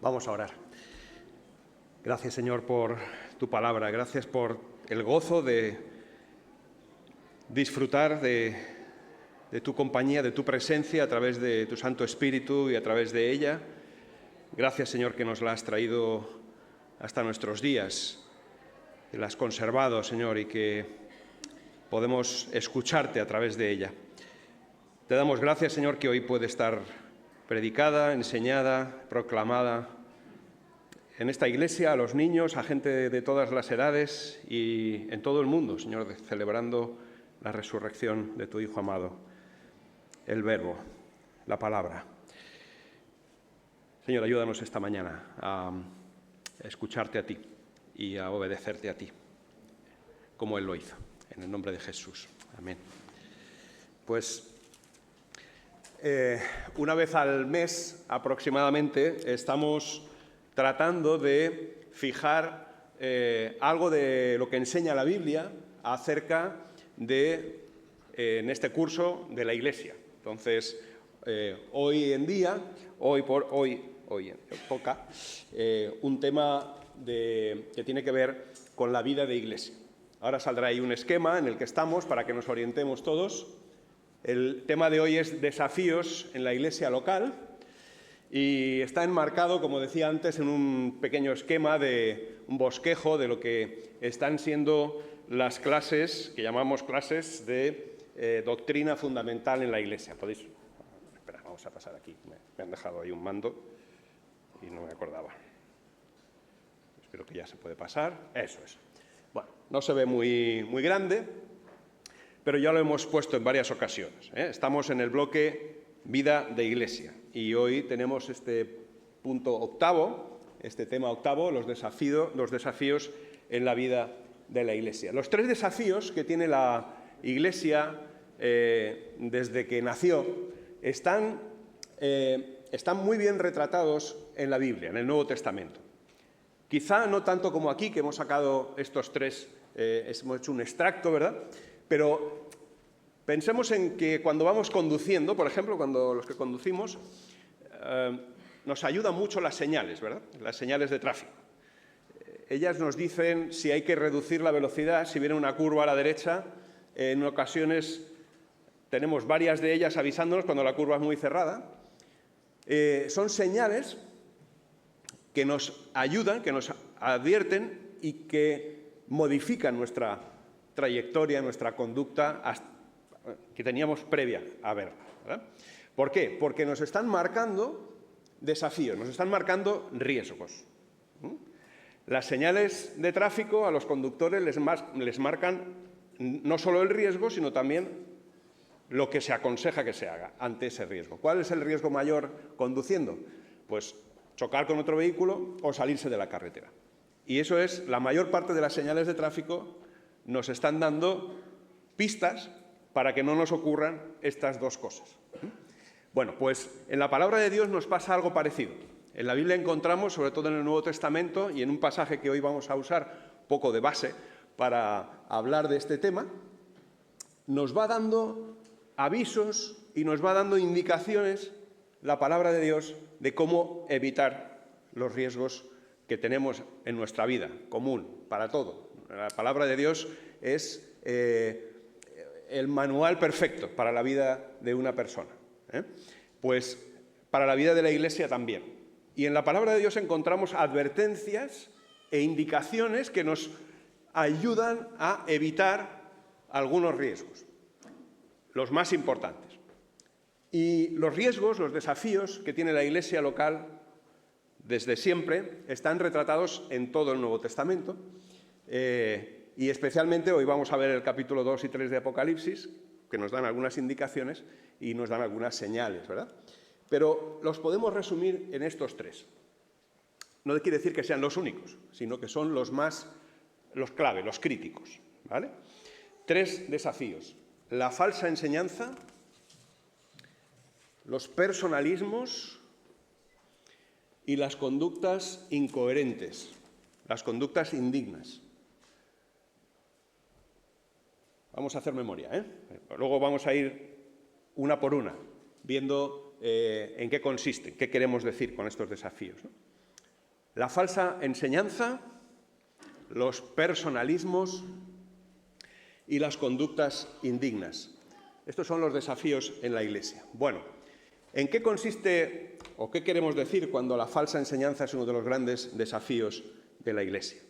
Vamos a orar. Gracias, Señor, por tu palabra. Gracias por el gozo de disfrutar de tu compañía, de tu presencia a través de tu Santo Espíritu y a través de ella. Gracias, Señor, que nos la has traído hasta nuestros días, que la has conservado, Señor, y que podemos escucharte a través de ella. Te damos gracias, Señor, que hoy puede estar predicada, enseñada, proclamada en esta iglesia a los niños, a gente de todas las edades y en todo el mundo, Señor, celebrando la resurrección de tu Hijo amado, el Verbo, la palabra. Señor, ayúdanos esta mañana a escucharte a ti y a obedecerte a ti, como Él lo hizo, en el nombre de Jesús. Amén. Pues una vez al mes aproximadamente estamos tratando de fijar algo de lo que enseña la Biblia acerca de, en este curso, de la Iglesia. Entonces, hoy en día, hoy toca un tema que tiene que ver con la vida de Iglesia. Ahora saldrá ahí un esquema en el que estamos para que nos orientemos todos. El tema de hoy es desafíos en la Iglesia local y está enmarcado, como decía antes, en un pequeño esquema de un bosquejo de lo que están siendo las clases, que llamamos clases de doctrina fundamental en la Iglesia. ¿Podéis? Espera, vamos a pasar aquí. Me han dejado ahí un mando y no me acordaba. Espero que ya se puede pasar. Eso es. Bueno, no se ve muy grande, pero ya lo hemos puesto en varias ocasiones. Estamos en el bloque Vida de Iglesia y hoy tenemos este punto octavo, este tema octavo, los desafíos en la vida de la Iglesia. Los tres desafíos que tiene la Iglesia desde que nació están muy bien retratados en la Biblia, en el Nuevo Testamento. Quizá no tanto como aquí, que hemos sacado estos tres, hemos hecho un extracto, ¿verdad? Pero pensemos en que cuando vamos conduciendo, por ejemplo, cuando los que conducimos, nos ayudan mucho las señales, ¿verdad? Las señales de tráfico. Ellas nos dicen si hay que reducir la velocidad, si viene una curva a la derecha. En ocasiones tenemos varias de ellas avisándonos cuando la curva es muy cerrada. Son señales que nos ayudan, que nos advierten y que modifican nuestra trayectoria, nuestra conducta que teníamos previa a ver, ¿verdad? ¿Por qué? Porque nos están marcando desafíos, nos están marcando riesgos. Las señales de tráfico a los conductores les marcan no solo el riesgo, sino también lo que se aconseja que se haga ante ese riesgo. ¿Cuál es el riesgo mayor conduciendo? Pues chocar con otro vehículo o salirse de la carretera. Y eso es, la mayor parte de las señales de tráfico nos están dando pistas para que no nos ocurran estas dos cosas. Bueno, pues en la palabra de Dios nos pasa algo parecido. En la Biblia encontramos, sobre todo en el Nuevo Testamento, y en un pasaje que hoy vamos a usar poco de base para hablar de este tema, nos va dando avisos y nos va dando indicaciones la palabra de Dios de cómo evitar los riesgos que tenemos en nuestra vida común, para todo. La palabra de Dios es el manual perfecto para la vida de una persona. Pues para la vida de la Iglesia también. Y en la palabra de Dios encontramos advertencias e indicaciones que nos ayudan a evitar algunos riesgos, los más importantes. Y los riesgos, los desafíos que tiene la Iglesia local desde siempre están retratados en todo el Nuevo Testamento. Y especialmente hoy vamos a ver el capítulo 2 y 3 de Apocalipsis, que nos dan algunas indicaciones y nos dan algunas señales, ¿verdad? Pero los podemos resumir en estos tres. No quiere decir que sean los únicos, sino que son los clave, los críticos, ¿vale? Tres desafíos: la falsa enseñanza, los personalismos y las conductas incoherentes, las conductas indignas. Vamos a hacer memoria, ¿eh? Luego vamos a ir una por una, viendo en qué consiste, qué queremos decir con estos desafíos, ¿no? La falsa enseñanza, los personalismos y las conductas indignas. Estos son los desafíos en la Iglesia. Bueno, ¿en qué consiste o qué queremos decir cuando la falsa enseñanza es uno de los grandes desafíos de la Iglesia?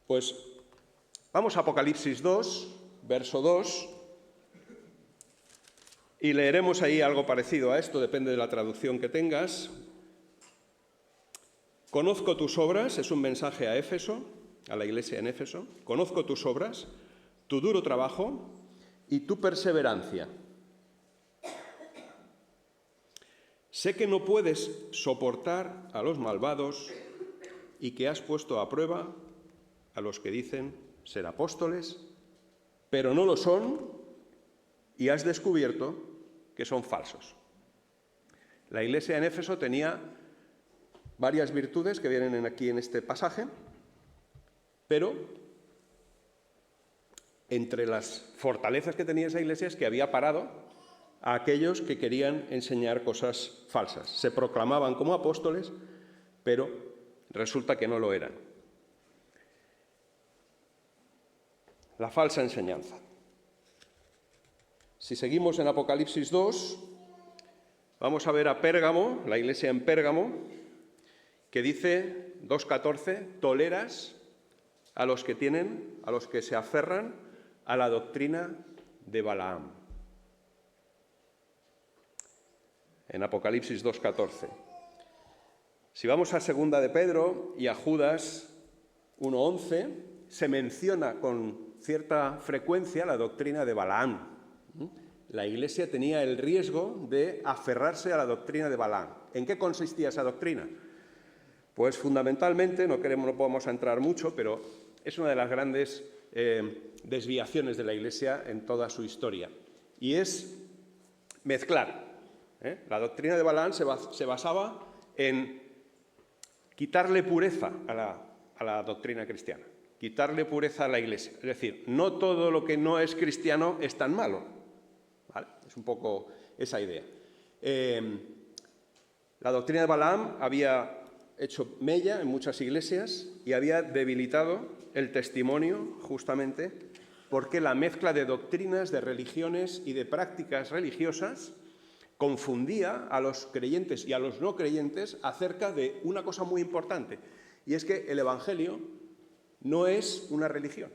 Pues vamos a Apocalipsis 2, verso 2, y leeremos ahí algo parecido a esto, depende de la traducción que tengas. Conozco tus obras, es un mensaje a Éfeso, a la iglesia en Éfeso. Conozco tus obras, tu duro trabajo y tu perseverancia. Sé que no puedes soportar a los malvados y que has puesto a prueba a los que dicen ser apóstoles, pero no lo son, y has descubierto que son falsos. La iglesia en Éfeso tenía varias virtudes que vienen aquí en este pasaje, pero entre las fortalezas que tenía esa iglesia es que había parado a aquellos que querían enseñar cosas falsas. Se proclamaban como apóstoles, pero resulta que no lo eran. La falsa enseñanza. Si seguimos en Apocalipsis 2, vamos a ver a Pérgamo, la iglesia en Pérgamo, que dice, 2:14, toleras a los que se aferran a la doctrina de Balaam. En Apocalipsis 2:14. Si vamos a 2 de Pedro y a Judas 1:11, se menciona con cierta frecuencia la doctrina de Balaam. La Iglesia tenía el riesgo de aferrarse a la doctrina de Balaam. ¿En qué consistía esa doctrina? Pues fundamentalmente, no podemos entrar mucho, pero es una de las grandes desviaciones de la Iglesia en toda su historia. Y es mezclar. La doctrina de Balaam se basaba en quitarle pureza a la doctrina cristiana, quitarle pureza a la Iglesia. Es decir, no todo lo que no es cristiano es tan malo. ¿Vale? Es un poco esa idea. La doctrina de Balaam había hecho mella en muchas iglesias y había debilitado el testimonio justamente porque la mezcla de doctrinas, de religiones y de prácticas religiosas confundía a los creyentes y a los no creyentes acerca de una cosa muy importante, y es que el Evangelio no es una religión.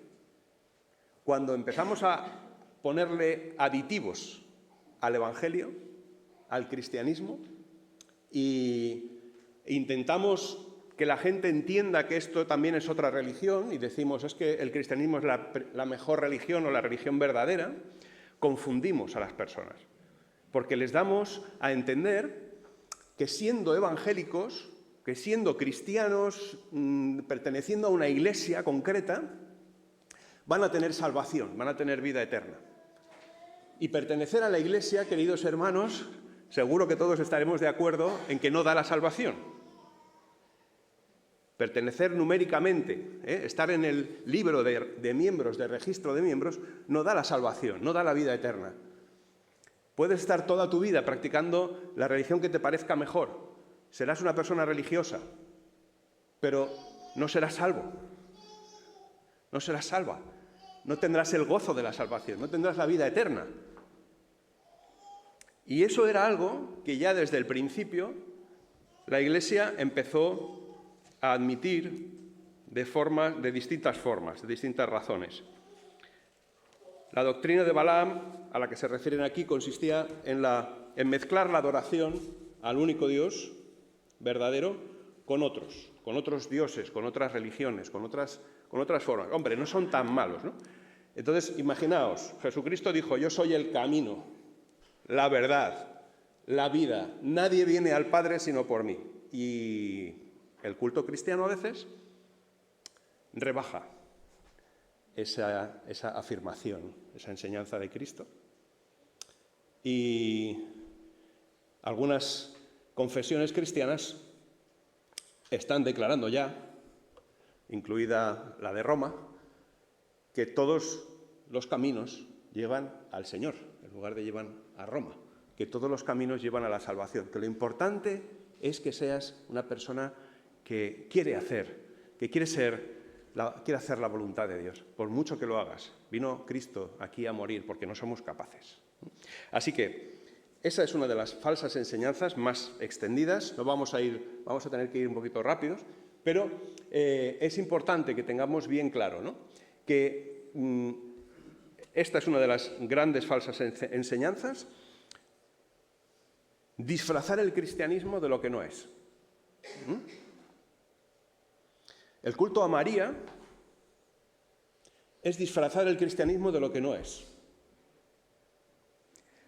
Cuando empezamos a ponerle aditivos al Evangelio, al cristianismo, e intentamos que la gente entienda que esto también es otra religión, y decimos es que el cristianismo es la mejor religión o la religión verdadera, confundimos a las personas. Porque les damos a entender que siendo evangélicos, que siendo cristianos, perteneciendo a una iglesia concreta, van a tener salvación, van a tener vida eterna. Y pertenecer a la iglesia, queridos hermanos, seguro que todos estaremos de acuerdo en que no da la salvación. Pertenecer numéricamente, estar en el libro de miembros, de registro de miembros, no da la salvación, no da la vida eterna. Puedes estar toda tu vida practicando la religión que te parezca mejor. Serás una persona religiosa, pero no serás salvo. No serás salva. No tendrás el gozo de la salvación, no tendrás la vida eterna. Y eso era algo que ya desde el principio la Iglesia empezó a admitir de distintas formas, de distintas razones. La doctrina de Balaam, a la que se refieren aquí, consistía en mezclar la adoración al único Dios verdadero con otros dioses, con otras religiones, con otras formas. Hombre, no son tan malos, ¿no? Entonces, imaginaos, Jesucristo dijo, yo soy el camino, la verdad, la vida. Nadie viene al Padre sino por mí. Y el culto cristiano a veces rebaja esa afirmación, esa enseñanza de Cristo. Y algunas confesiones cristianas están declarando ya, incluida la de Roma, que todos los caminos llevan al Señor, en lugar de llevan a Roma, que todos los caminos llevan a la salvación, que lo importante es que seas una persona que quiere hacer, que quiere hacer la voluntad de Dios, por mucho que lo hagas. Vino Cristo aquí a morir porque no somos capaces. Así que esa es una de las falsas enseñanzas más extendidas. Vamos a tener que ir un poquito rápidos, pero es importante que tengamos bien claro, ¿no?, que esta es una de las grandes falsas enseñanzas: disfrazar el cristianismo de lo que no es. El culto a María es disfrazar el cristianismo de lo que no es.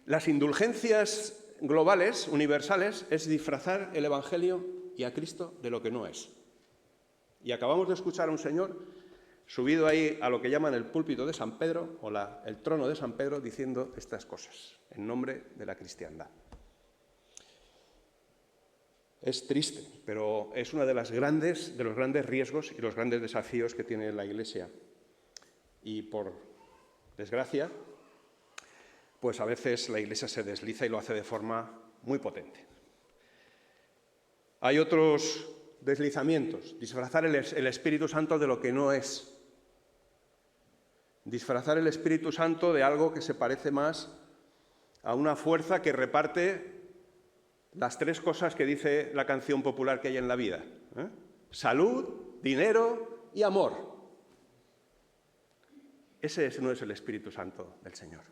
Las indulgencias globales, universales, es disfrazar el Evangelio y a Cristo de lo que no es. Y acabamos de escuchar a un señor subido ahí a lo que llaman el púlpito de San Pedro, o el trono de San Pedro, diciendo estas cosas en nombre de la cristiandad. Es triste, pero es uno de los grandes riesgos y los grandes desafíos que tiene la Iglesia. Y por desgracia, pues a veces la Iglesia se desliza y lo hace de forma muy potente. Hay otros deslizamientos: disfrazar el Espíritu Santo de lo que no es. Disfrazar el Espíritu Santo de algo que se parece más a una fuerza que reparte las tres cosas que dice la canción popular que hay en la vida: salud, dinero y amor. Ese no es el Espíritu Santo del Señor.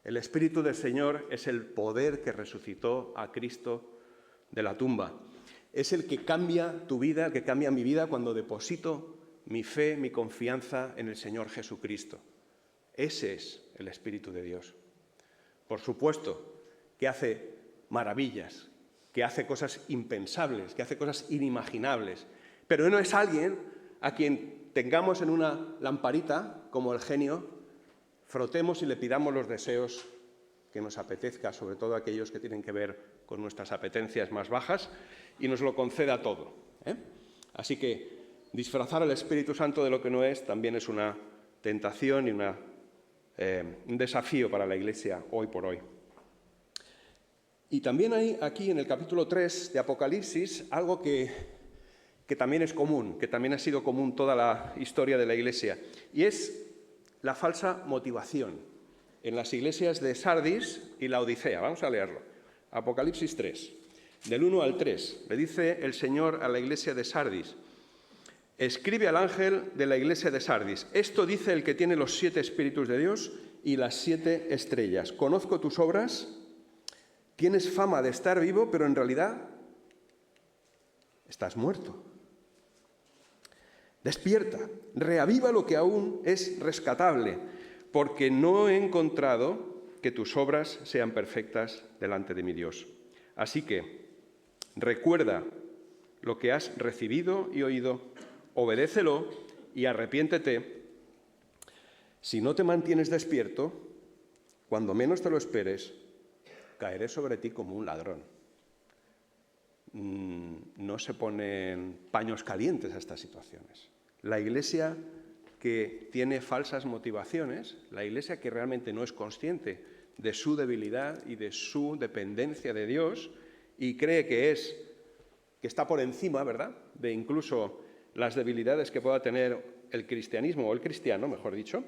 El Espíritu del Señor es el poder que resucitó a Cristo de la tumba. Es el que cambia tu vida, el que cambia mi vida cuando deposito mi fe, mi confianza en el Señor Jesucristo. Ese es el Espíritu de Dios. Por supuesto que hace maravillas, que hace cosas impensables, que hace cosas inimaginables, pero no es alguien a quien tengamos en una lamparita, como el genio, frotemos y le pidamos los deseos que nos apetezca, sobre todo aquellos que tienen que ver con nuestras apetencias más bajas, y nos lo conceda todo. Así que disfrazar al Espíritu Santo de lo que no es también es una tentación y un desafío para la Iglesia hoy por hoy. Y también hay aquí en el capítulo 3 de Apocalipsis algo que también es común, que también ha sido común toda la historia de la Iglesia, y es la falsa motivación en las iglesias de Sardis y la Odisea. Vamos a leerlo. Apocalipsis 3, del 1 al 3. Le dice el Señor a la iglesia de Sardis: escribe al ángel de la iglesia de Sardis: esto dice el que tiene los 7 espíritus de Dios y las 7 estrellas. Conozco tus obras, tienes fama de estar vivo, pero en realidad estás muerto. Despierta, reaviva lo que aún es rescatable, porque no he encontrado que tus obras sean perfectas delante de mi Dios. Así que recuerda lo que has recibido y oído, obedécelo y arrepiéntete. Si no te mantienes despierto, cuando menos te lo esperes, caeré sobre ti como un ladrón. No se ponen paños calientes a estas situaciones. La Iglesia que tiene falsas motivaciones, la Iglesia que realmente no es consciente de su debilidad y de su dependencia de Dios y cree que está por encima, ¿verdad?, de incluso las debilidades que pueda tener el cristianismo o el cristiano, mejor dicho,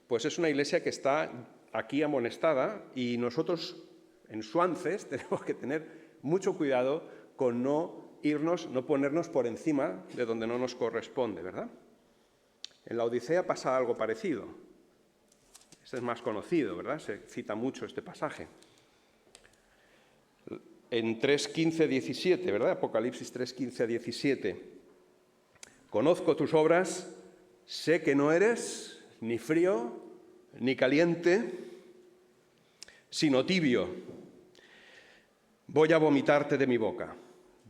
pues es una Iglesia que está aquí amonestada, y nosotros en Suances tenemos que tener mucho cuidado con no ponernos por encima de donde no nos corresponde, ¿verdad? En la Odisea pasa algo parecido. Este es más conocido, ¿verdad? Se cita mucho este pasaje. En 3:15-17, ¿verdad? Apocalipsis 3:15-17. Conozco tus obras, sé que no eres ni frío ni caliente, sino tibio. Voy a vomitarte de mi boca.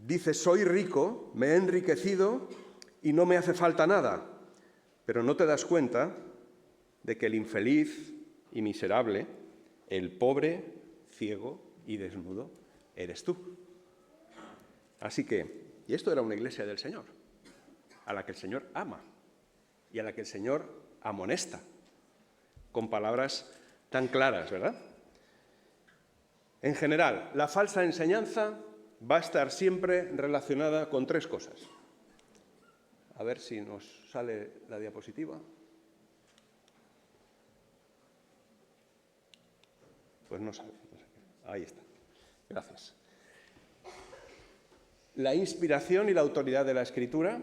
Dices, soy rico, me he enriquecido y no me hace falta nada, pero no te das cuenta de que el infeliz y miserable, el pobre, ciego y desnudo, eres tú. Así que, y esto era una iglesia del Señor, a la que el Señor ama y a la que el Señor amonesta, con palabras tan claras, ¿verdad? En general, la falsa enseñanza va a estar siempre relacionada con tres cosas. A ver si nos sale la diapositiva. Pues no sale. Ahí está. Gracias. La inspiración y la autoridad de la Escritura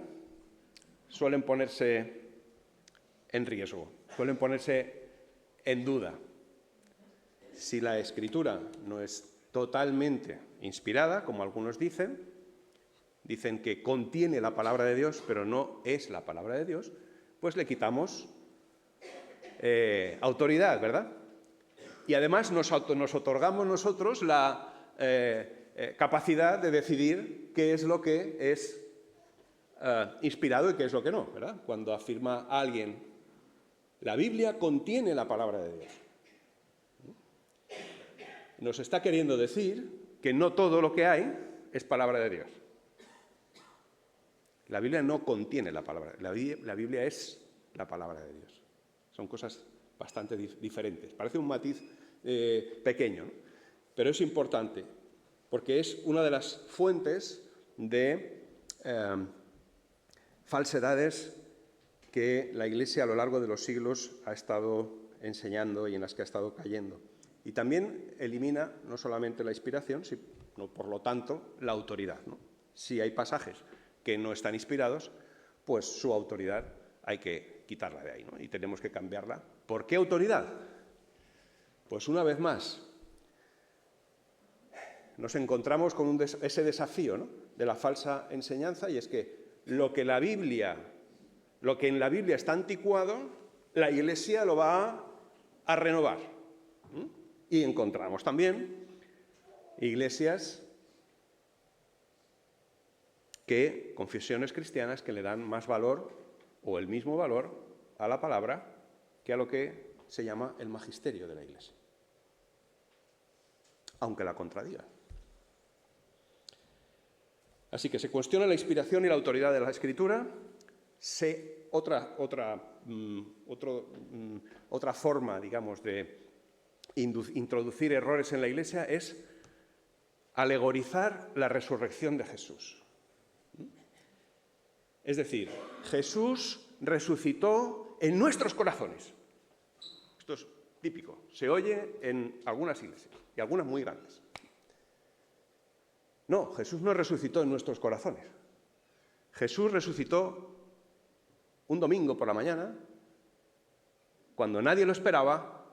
suelen ponerse en riesgo, suelen ponerse en duda. Si la Escritura no es totalmente inspirada, como algunos dicen que contiene la palabra de Dios, pero no es la palabra de Dios, pues le quitamos autoridad, ¿verdad? Y además nos otorgamos nosotros la capacidad de decidir qué es lo que es inspirado y qué es lo que no, ¿verdad? Cuando afirma alguien, la Biblia contiene la palabra de Dios. Nos está queriendo decir que no todo lo que hay es palabra de Dios. La Biblia no contiene la palabra, la Biblia es la palabra de Dios. Son cosas bastante diferentes. Parece un matiz pequeño, ¿no? Pero es importante, porque es una de las fuentes de falsedades que la Iglesia a lo largo de los siglos ha estado enseñando y en las que ha estado cayendo. Y también elimina no solamente la inspiración, sino, por lo tanto, la autoridad, ¿no? Si hay pasajes que no están inspirados, pues su autoridad hay que quitarla de ahí, ¿no? Y tenemos que cambiarla. ¿Por qué autoridad? Pues una vez más, nos encontramos con ese desafío, ¿no?, de la falsa enseñanza, y es que lo que en la Biblia está anticuado, la Iglesia lo va a renovar. Y encontramos también iglesias confesiones cristianas que le dan más valor o el mismo valor a la palabra que a lo que se llama el magisterio de la Iglesia, aunque la contradiga. Así que se cuestiona la inspiración y la autoridad de la Escritura. Otra forma, digamos, de introducir errores en la Iglesia es alegorizar la resurrección de Jesús. Es decir, Jesús resucitó en nuestros corazones. Esto es típico, se oye en algunas iglesias, y algunas muy grandes. No, Jesús no resucitó en nuestros corazones. Jesús resucitó un domingo por la mañana, cuando nadie lo esperaba,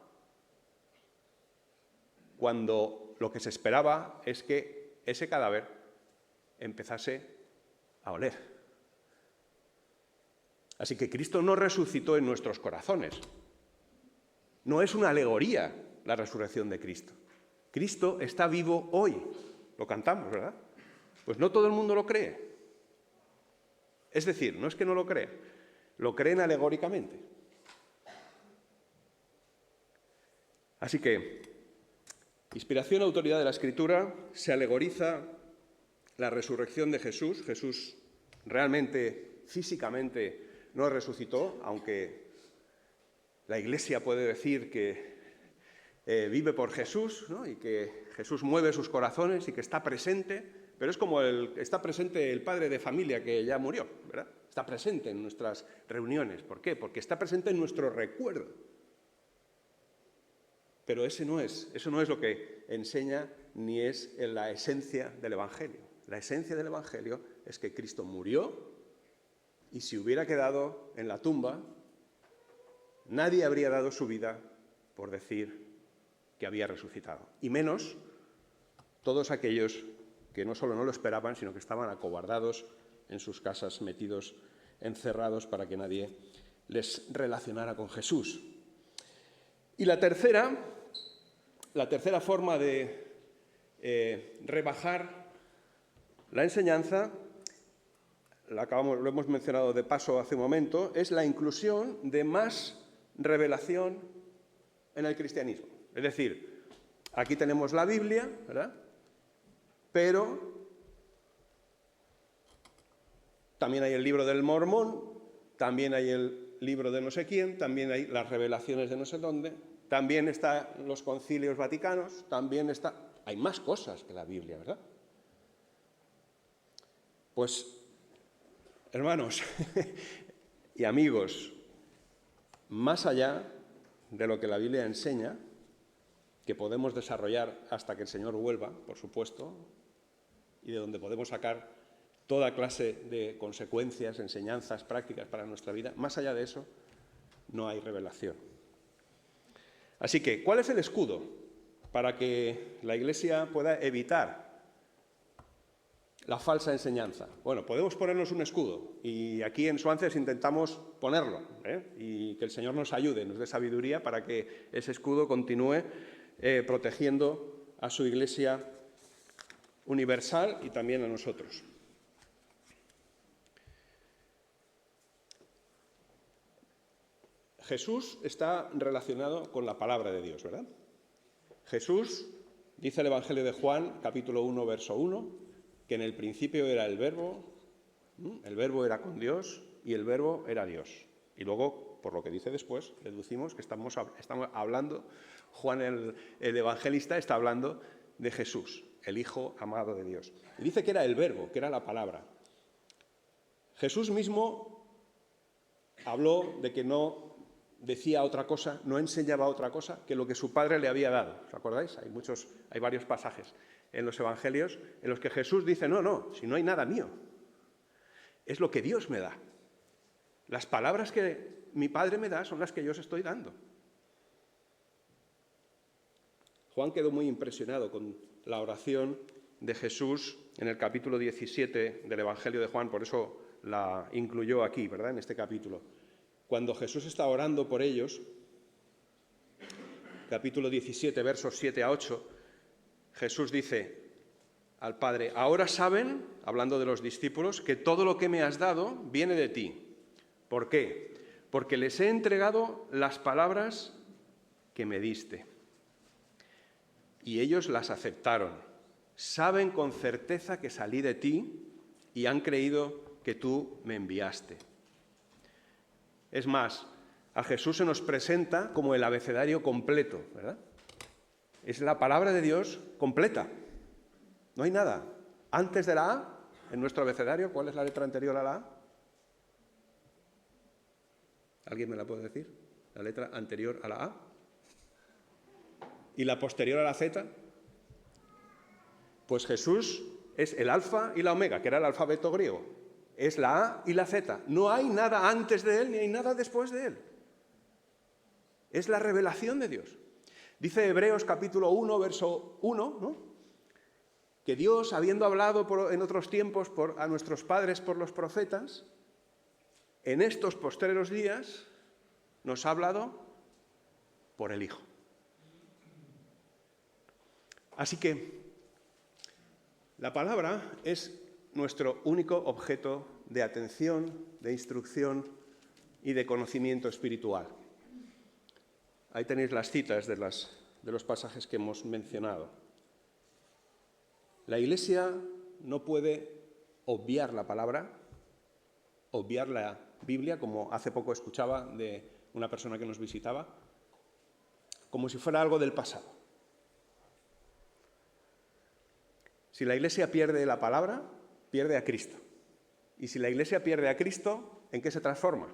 cuando lo que se esperaba es que ese cadáver empezase a oler. Así que Cristo no resucitó en nuestros corazones. No es una alegoría la resurrección de Cristo. Cristo está vivo hoy. Lo cantamos, ¿verdad? Pues no todo el mundo lo cree. Es decir, no es que no lo cree, lo creen alegóricamente. Así que, inspiración, autoridad de la Escritura, se alegoriza la resurrección de Jesús. Jesús realmente, físicamente, no resucitó, aunque la Iglesia puede decir que vive por Jesús, ¿no?, y que Jesús mueve sus corazones y que está presente, pero es como está presente el padre de familia que ya murió, ¿verdad? Está presente en nuestras reuniones. ¿Por qué? Porque está presente en nuestro recuerdo. Pero eso no es lo que enseña ni es la esencia del Evangelio. La esencia del Evangelio es que Cristo murió y si hubiera quedado en la tumba, nadie habría dado su vida por decir que había resucitado. Y menos todos aquellos que no solo no lo esperaban, sino que estaban acobardados en sus casas, metidos, encerrados, para que nadie les relacionara con Jesús. Y la tercera forma de rebajar la enseñanza, lo hemos mencionado de paso hace un momento, es la inclusión de más revelación en el cristianismo. Es decir, aquí tenemos la Biblia, ¿verdad?, pero también hay el libro del Mormón, también hay el libro de no sé quién, también hay las revelaciones de no sé dónde, también están los concilios vaticanos, hay más cosas que la Biblia, ¿verdad? Pues, hermanos y amigos, más allá de lo que la Biblia enseña, que podemos desarrollar hasta que el Señor vuelva, por supuesto, y de donde podemos sacar toda clase de consecuencias, enseñanzas, prácticas para nuestra vida, más allá de eso, no hay revelación. Así que, ¿cuál es el escudo para que la Iglesia pueda evitar la falsa enseñanza? Bueno, podemos ponernos un escudo y aquí en Suances intentamos ponerlo, y que el Señor nos ayude, nos dé sabiduría para que ese escudo continúe protegiendo a su Iglesia universal y también a nosotros. Jesús está relacionado con la palabra de Dios, ¿verdad? Jesús, dice el Evangelio de Juan, capítulo 1, verso 1, que en el principio era el Verbo era con Dios y el Verbo era Dios. Y luego, por lo que dice después, deducimos que estamos hablando, Juan el evangelista está hablando de Jesús, el Hijo amado de Dios. Y dice que era el Verbo, que era la palabra. Jesús mismo habló de que no decía otra cosa, no enseñaba otra cosa que lo que su Padre le había dado. ¿Os acordáis? Hay varios pasajes en los evangelios en los que Jesús dice, no, si no hay nada mío, es lo que Dios me da. Las palabras que mi Padre me da son las que yo os estoy dando. Juan quedó muy impresionado con la oración de Jesús en el capítulo 17 del Evangelio de Juan, por eso la incluyó aquí, ¿verdad?, en este capítulo. Cuando Jesús está orando por ellos, capítulo 17, versos 7 a 8, Jesús dice al Padre, ahora saben, hablando de los discípulos, que todo lo que me has dado viene de ti. ¿Por qué? Porque les he entregado las palabras que me diste. Y ellos las aceptaron. Saben con certeza que salí de ti y han creído que tú me enviaste. Es más, a Jesús se nos presenta como el abecedario completo, ¿verdad? Es la palabra de Dios completa. No hay nada. Antes de la A, en nuestro abecedario, ¿cuál es la letra anterior a la A? ¿Alguien me la puede decir? La letra anterior a la A. ¿Y la posterior a la Z? Pues Jesús es el alfa y la omega, que era el alfabeto griego. Es la A y la Z. No hay nada antes de él ni hay nada después de él. Es la revelación de Dios. Dice Hebreos capítulo 1, verso 1, ¿no?, que Dios, habiendo hablado en otros tiempos a nuestros padres por los profetas, en estos postreros días nos ha hablado por el Hijo. Así que la palabra es nuestro único objeto de atención, de instrucción y de conocimiento espiritual. Ahí tenéis las citas de los pasajes que hemos mencionado. La Iglesia no puede obviar la palabra, obviar la Biblia, como hace poco escuchaba de una persona que nos visitaba, como si fuera algo del pasado. Si la Iglesia pierde la palabra, pierde a Cristo. Y si la Iglesia pierde a Cristo, ¿en qué se transforma?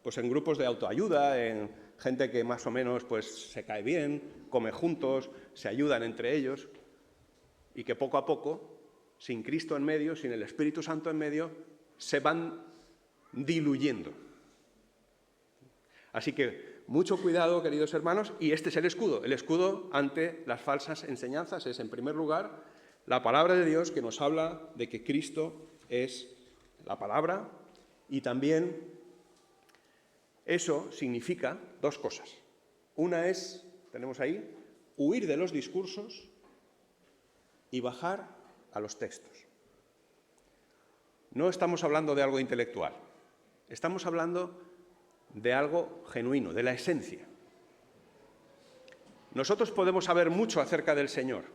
Pues en grupos de autoayuda, en gente que más o menos pues, se cae bien, come juntos, se ayudan entre ellos, y que poco a poco, sin Cristo en medio, sin el Espíritu Santo en medio, se van diluyendo. Así que mucho cuidado, queridos hermanos, y este es el escudo. El escudo ante las falsas enseñanzas es, en primer lugar, la palabra de Dios que nos habla de que Cristo es la palabra, y también eso significa dos cosas. Una es, tenemos ahí, huir de los discursos y bajar a los textos. No estamos hablando de algo intelectual, estamos hablando de algo genuino, de la esencia. Nosotros podemos saber mucho acerca del Señor,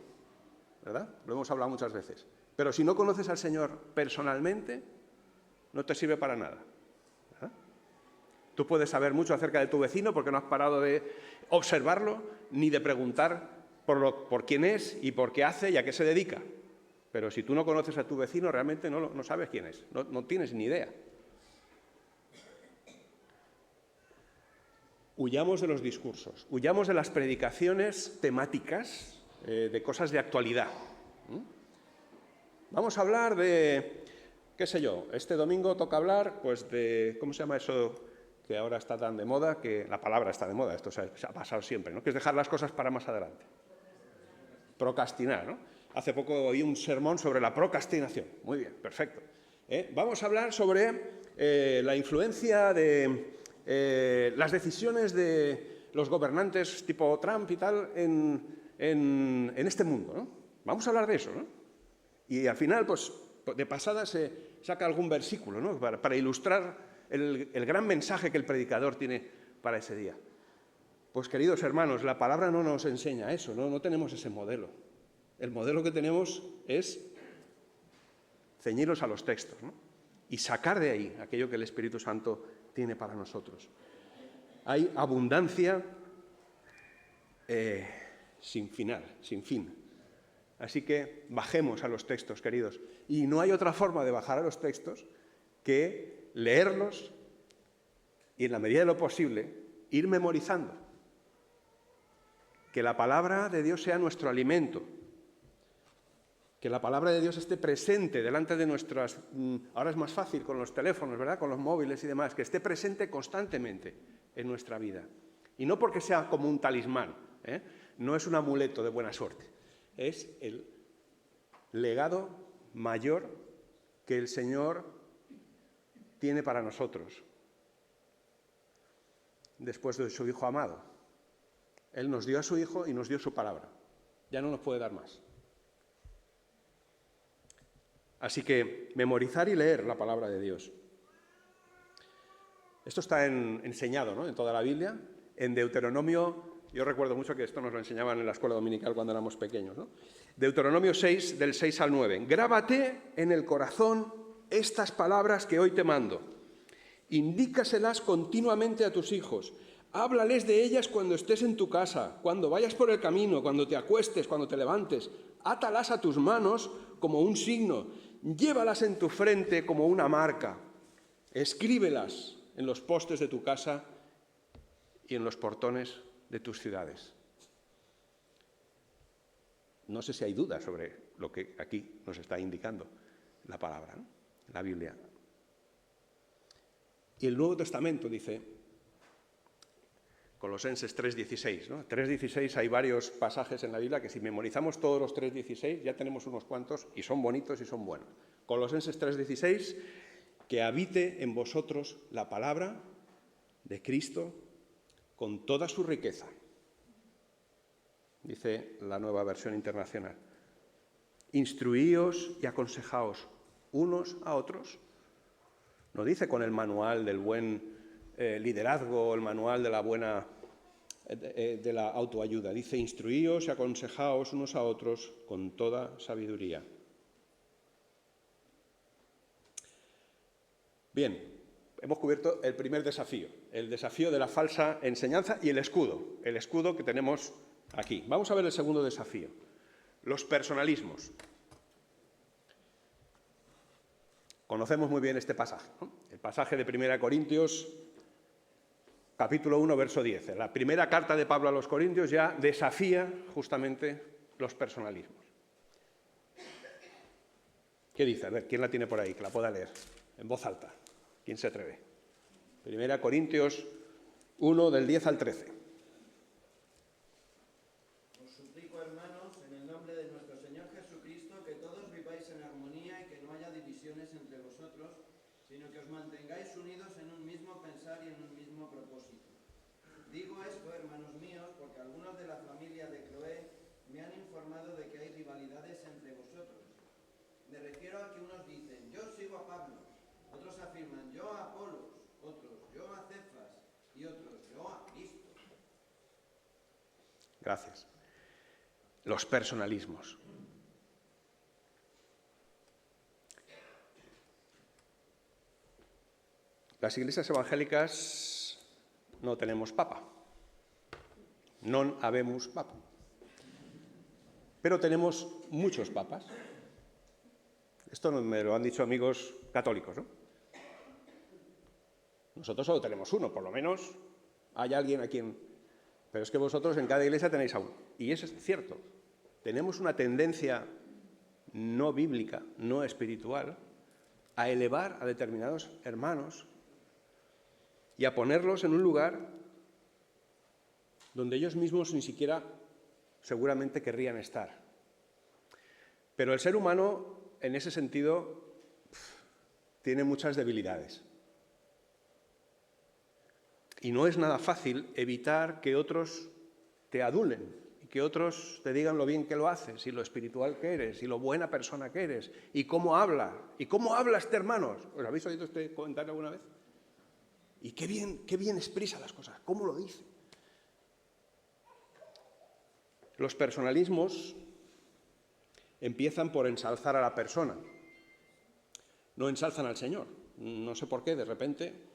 ¿verdad? Lo hemos hablado muchas veces. Pero si no conoces al Señor personalmente, no te sirve para nada, ¿verdad? Tú puedes saber mucho acerca de tu vecino porque no has parado de observarlo ni de preguntar por quién es y por qué hace y a qué se dedica. Pero si tú no conoces a tu vecino, realmente no sabes quién es, no tienes ni idea. Huyamos de los discursos, huyamos de las predicaciones temáticas, de cosas de actualidad. Vamos a hablar de, qué sé yo, este domingo toca hablar pues de, ¿cómo se llama eso que ahora está tan de moda? Que la palabra está de moda, esto se ha pasado siempre, ¿no? Que es dejar las cosas para más adelante. Procrastinar, ¿no? Hace poco oí un sermón sobre la procrastinación. Muy bien, perfecto. Vamos a hablar sobre la influencia de las decisiones de los gobernantes tipo Trump y tal en este mundo, ¿no? Vamos a hablar de eso, ¿no? Y al final, pues, de pasada se saca algún versículo, ¿no? Para ilustrar el gran mensaje que el predicador tiene para ese día. Pues, queridos hermanos, la palabra no nos enseña eso, no tenemos ese modelo. El modelo que tenemos es ceñirnos a los textos, ¿no? Y sacar de ahí aquello que el Espíritu Santo tiene para nosotros. Hay abundancia sin final, sin fin. Así que bajemos a los textos, queridos. Y no hay otra forma de bajar a los textos que leerlos y, en la medida de lo posible, ir memorizando. Que la palabra de Dios sea nuestro alimento. Que la palabra de Dios esté presente delante de nuestras... Ahora es más fácil con los teléfonos, ¿verdad? Con los móviles y demás. Que esté presente constantemente en nuestra vida. Y no porque sea como un talismán, no es un amuleto de buena suerte. Es el legado mayor que el Señor tiene para nosotros. Después de su Hijo amado. Él nos dio a su Hijo y nos dio su palabra. Ya no nos puede dar más. Así que memorizar y leer la palabra de Dios. Esto está enseñado, ¿no? En toda la Biblia. En Deuteronomio, yo recuerdo mucho que esto nos lo enseñaban en la escuela dominical cuando éramos pequeños, ¿no? Deuteronomio 6, del 6 al 9. Grábate en el corazón estas palabras que hoy te mando. Indícaselas continuamente a tus hijos. Háblales de ellas cuando estés en tu casa, cuando vayas por el camino, cuando te acuestes, cuando te levantes. Átalas a tus manos como un signo. Llévalas en tu frente como una marca. Escríbelas en los postes de tu casa y en los portones de tus ciudades. No sé si hay duda sobre lo que aquí nos está indicando la palabra, ¿no? La Biblia. Y el Nuevo Testamento dice, Colosenses 3:16, ¿no? 3:16 hay varios pasajes en la Biblia que si memorizamos todos los 3:16 ya tenemos unos cuantos y son bonitos y son buenos. Colosenses 3:16, que habite en vosotros la palabra de Cristo con toda su riqueza. Dice la Nueva Versión Internacional. Instruíos y aconsejaos unos a otros. No dice con el manual del buen liderazgo, el manual de la buena de la autoayuda. Dice instruíos y aconsejaos unos a otros con toda sabiduría. Bien, hemos cubierto el primer desafío, el desafío de la falsa enseñanza y el escudo que tenemos aquí. Vamos a ver el segundo desafío, los personalismos. Conocemos muy bien este pasaje, ¿no? El pasaje de 1 Corintios, capítulo 1, verso 10. La primera carta de Pablo a los Corintios ya desafía justamente los personalismos. ¿Qué dice? A ver, ¿quién la tiene por ahí? Que la pueda leer en voz alta. ¿Quién se atreve? 1 Corintios 1, del 10 al 13. Os suplico, hermanos, en el nombre de nuestro Señor Jesucristo, que todos viváis en armonía y que no haya divisiones entre vosotros, sino que os mantengáis unidos en un mismo pensar y en un mismo propósito. Digo esto, hermanos míos, porque algunos de la familia de Cloé me han informado de que hay rivalidades entre vosotros. Me refiero a que unos dicen, yo sigo a Pablo, otros afirman, yo a Apolos, otros, yo a Cefas, y otros, yo a Cristo. Gracias. Los personalismos. Las iglesias evangélicas no tenemos papa. Non habemus papa. Pero tenemos muchos papas. Esto me lo han dicho amigos católicos, ¿no? Nosotros solo tenemos uno, por lo menos hay alguien a quien... Pero es que vosotros en cada iglesia tenéis a uno. Y eso es cierto. Tenemos una tendencia no bíblica, no espiritual, a elevar a determinados hermanos y a ponerlos en un lugar donde ellos mismos ni siquiera seguramente querrían estar. Pero el ser humano, en ese sentido, tiene muchas debilidades. Y no es nada fácil evitar que otros te adulen y que otros te digan lo bien que lo haces y lo espiritual que eres y lo buena persona que eres y cómo habla este hermano. ¿Os habéis oído este comentario alguna vez? Y qué bien expresa las cosas, cómo lo dice. Los personalismos empiezan por ensalzar a la persona, no ensalzan al Señor. No sé por qué, de repente,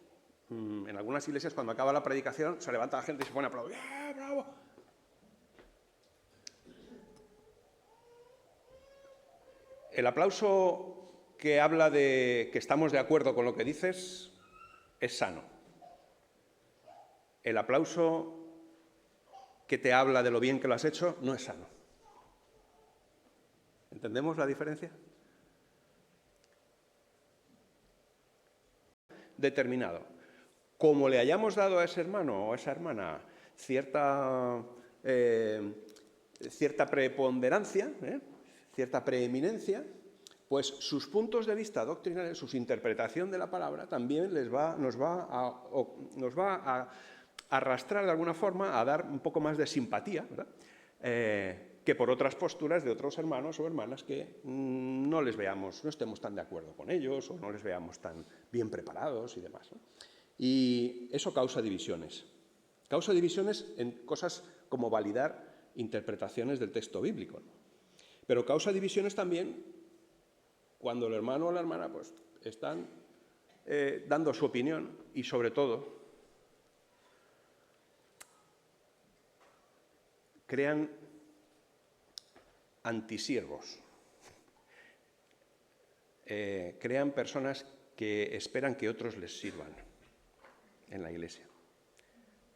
en algunas iglesias cuando acaba la predicación se levanta la gente y se pone a aplaudir. ¡Eh, bravo! El aplauso que habla de que estamos de acuerdo con lo que dices es sano. El aplauso que te habla de lo bien que lo has hecho no es sano. ¿Entendemos la diferencia? Determinado. Como le hayamos dado a ese hermano o a esa hermana cierta preponderancia, cierta preeminencia, pues sus puntos de vista doctrinales, su interpretación de la palabra también nos va a arrastrar de alguna forma a dar un poco más de simpatía, ¿verdad? Que por otras posturas de otros hermanos o hermanas que no estemos tan de acuerdo con ellos o no les veamos tan bien preparados y demás, ¿no? Y eso causa divisiones. Causa divisiones en cosas como validar interpretaciones del texto bíblico, ¿no? Pero causa divisiones también cuando el hermano o la hermana pues, están dando su opinión y sobre todo crean antisiervos, crean personas que esperan que otros les sirvan en la iglesia,